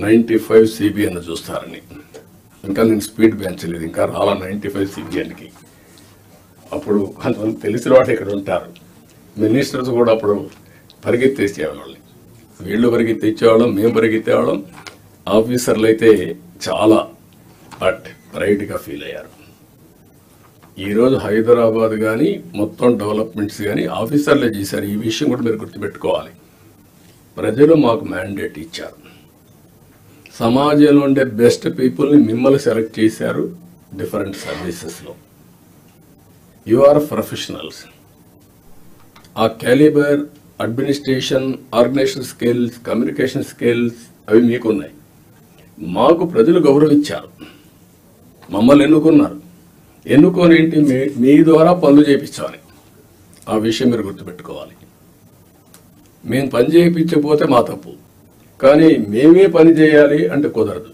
95 CBN చూస్తారని. ఇంకా నేను స్పీడ్ పెంచలేదు, ఇంకా రాలా 95 CBNకి. అప్పుడు కొంతమంది తెలిసిన వాళ్ళు ఇక్కడ ఉంటారు, మినిస్టర్స్ కూడా అప్పుడు పరిగెత్తేసేవాళ్ళని. వీళ్ళు పరిగెత్తిచ్చేవాళ్ళం, మేము పరిగెత్తేవాళ్ళం. ఆఫీసర్లు అయితే చాలా ప్రైడ్గా ఫీల్ అయ్యారు. ఈరోజు హైదరాబాద్ కానీ మొత్తం డెవలప్మెంట్స్ కానీ ఆఫీసర్లే చేశారు. ఈ విషయం కూడా మీరు గుర్తుపెట్టుకోవాలి. ప్రజలు మాకు మ్యాండేట్ ఇచ్చారు. సమాజంలో ఉండే బెస్ట్ పీపుల్ని మిమ్మల్ని సెలెక్ట్ చేశారు డిఫరెంట్ సర్వీసెస్లో. You are professionals. ఆ calibre, administration, organisation skills, communication skills అవి మీకున్నాయి. మాకు ప్రజలు గౌరవించారు, మమ్మల్ని ఎన్నుకున్నారు. ఎన్నుకొని ఏంటి, మీ ద్వారా పనులు చేయించాలి. ఆ విషయం మీరు గుర్తుపెట్టుకోవాలి. మేము పని చేయించకపోతే మా తప్పు, కానీ మేమే పని చేయాలి అంటే కుదరదు.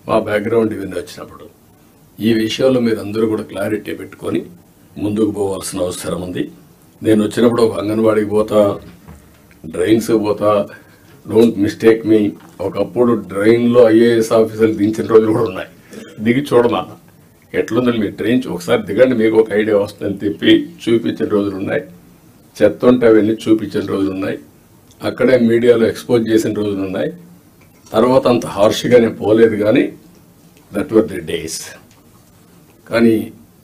మా బ్యాక్గ్రౌండ్ ఇవన్నీ వచ్చినప్పుడు ఈ విషయంలో మీరు అందరూ కూడా క్లారిటీ పెట్టుకొని ముందుకు పోవాల్సిన అవసరం ఉంది. నేను వచ్చినప్పుడు ఒక అంగన్వాడికి పోతా, డ్రైన్స్ పోతా, డోంట్ మిస్టేక్ మీ. ఒకప్పుడు డ్రైన్లో IAS ఆఫీసర్లు దించిన రోజులు కూడా ఉన్నాయి. దిగి చూడమా ఎట్లుందని మీ ట్రైన్ ఒకసారి దిగండి, మీకు ఒక ఐడియా వస్తుందని తిప్పి చూపించిన రోజులు ఉన్నాయి. చెత్త ఉంటే అవన్నీ చూపించిన రోజులు ఉన్నాయి. అక్కడే మీడియాలో ఎక్స్పోజ్ చేసిన రోజులు ఉన్నాయి. తర్వాత అంత హార్ష్గా నేను పోలేదు, కానీ దట్ వర్ ది డేస్. కానీ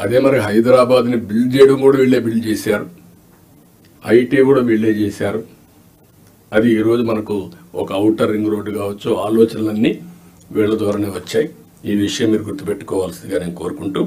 అదే మరి హైదరాబాద్ని బిల్డ్ చేయడం కూడా వీళ్ళే బిల్డ్ చేశారు, IT కూడా వీళ్ళే చేశారు. అది ఈరోజు మనకు ఒక ఔటర్ రింగ్ రోడ్డు కావచ్చు, ఆలోచనలన్నీ వీళ్ళ ద్వారానే వచ్చాయి. ఈ విషయం మీరు గుర్తుపెట్టుకోవాల్సిందిగా నేను కోరుకుంటూ